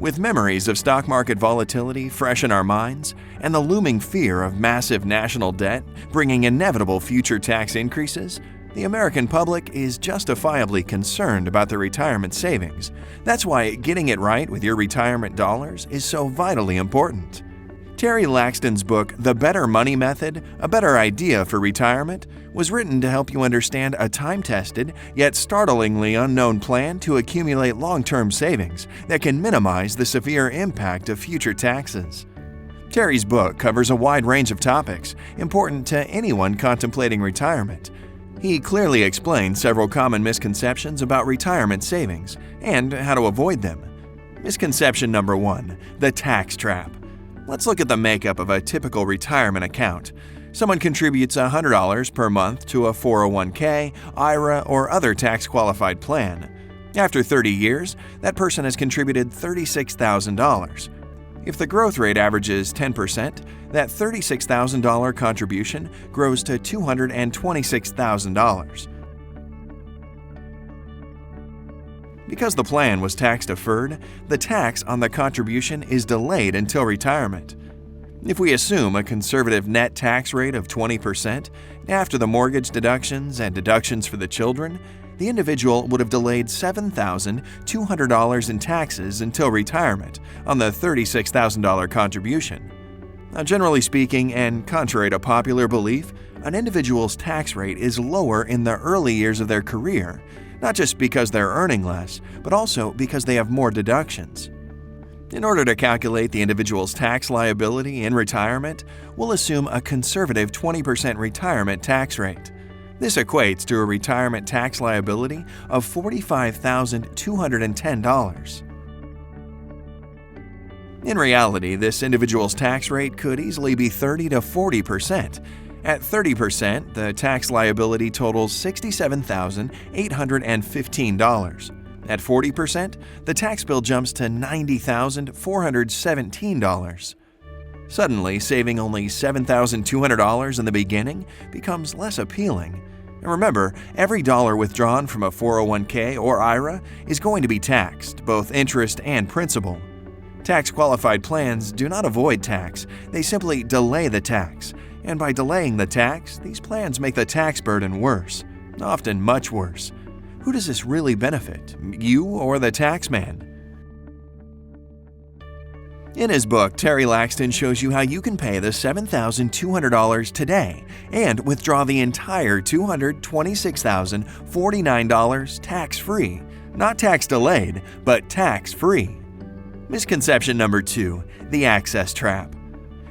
With memories of stock market volatility fresh in our minds and the looming fear of massive national debt bringing inevitable future tax increases, the American public is justifiably concerned about their retirement savings. That's why getting it right with your retirement dollars is so vitally important. Terry Laxton's book, The Better Money Method, A Better Idea for Retirement, was written to help you understand a time-tested, yet startlingly unknown plan to accumulate long-term savings that can minimize the severe impact of future taxes. Terry's book covers a wide range of topics important to anyone contemplating retirement. He clearly explains several common misconceptions about retirement savings and how to avoid them. Misconception number 1: the tax trap. Let's look at the makeup of a typical retirement account. Someone contributes $100 per month to a 401k, IRA, or other tax-qualified plan. After 30 years, that person has contributed $36,000. If the growth rate averages 10%, that $36,000 contribution grows to $226,000. Because the plan was tax-deferred, the tax on the contribution is delayed until retirement. If we assume a conservative net tax rate of 20%, after the mortgage deductions and deductions for the children, the individual would have delayed $7,200 in taxes until retirement on the $36,000 contribution. Now, generally speaking, and contrary to popular belief, an individual's tax rate is lower in the early years of their career, not just because they're earning less, but also because they have more deductions. In order to calculate the individual's tax liability in retirement, we'll assume a conservative 20% retirement tax rate. This equates to a retirement tax liability of $45,210. In reality, this individual's tax rate could easily be 30 to 40%. At 30%, the tax liability totals $67,815. At 40%, the tax bill jumps to $90,417. Suddenly, saving only $7,200 in the beginning becomes less appealing. And remember, every dollar withdrawn from a 401k or IRA is going to be taxed, both interest and principal. Tax-qualified plans do not avoid tax, they simply delay the tax. And by delaying the tax, these plans make the tax burden worse, often much worse. Who does this really benefit, you or the tax man? In his book, Terry Laxton shows you how you can pay the $7,200 today and withdraw the entire $226,049 tax-free. Not tax-delayed, but tax-free. Misconception number 2: the access trap.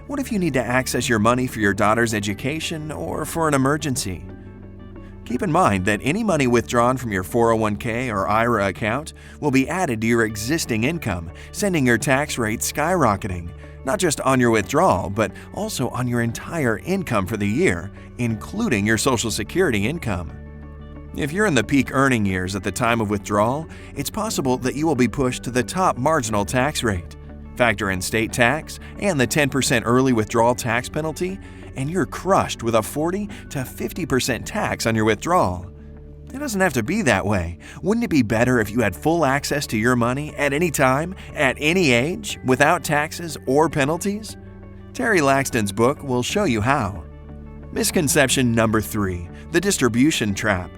What if you need to access your money for your daughter's education or for an emergency? Keep in mind that any money withdrawn from your 401k or IRA account will be added to your existing income, sending your tax rate skyrocketing, not just on your withdrawal, but also on your entire income for the year, including your Social Security income. If you're in the peak earning years at the time of withdrawal, it's possible that you will be pushed to the top marginal tax rate. Factor in state tax and the 10% early withdrawal tax penalty, and you're crushed with a 40 to 50% tax on your withdrawal. It doesn't have to be that way. Wouldn't it be better if you had full access to your money at any time, at any age, without taxes or penalties? Terry Laxton's book will show you how. Misconception number 3: the distribution trap.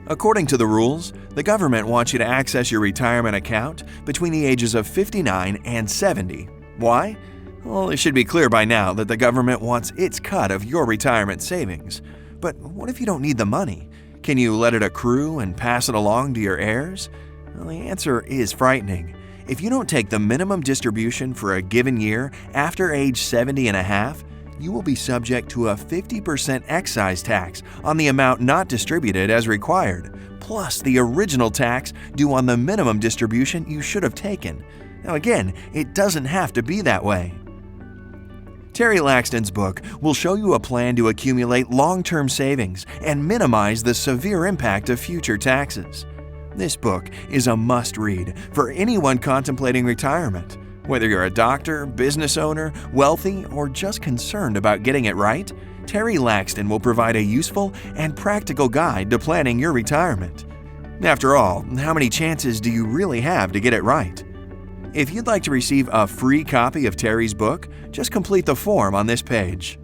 According to the rules, the government wants you to access your retirement account between the ages of 59 and 70. Why? Well, it should be clear by now that the government wants its cut of your retirement savings. But what if you don't need the money? Can you let it accrue and pass it along to your heirs? Well, the answer is frightening. If you don't take the minimum distribution for a given year after age 70 and a half, you will be subject to a 50% excise tax on the amount not distributed as required, plus the original tax due on the minimum distribution you should have taken. Now again, it doesn't have to be that way. Terry Laxton's book will show you a plan to accumulate long-term savings and minimize the severe impact of future taxes. This book is a must-read for anyone contemplating retirement. Whether you're a doctor, business owner, wealthy, or just concerned about getting it right, Terry Laxton will provide a useful and practical guide to planning your retirement. After all, how many chances do you really have to get it right? If you'd like to receive a free copy of Terry's book, just complete the form on this page.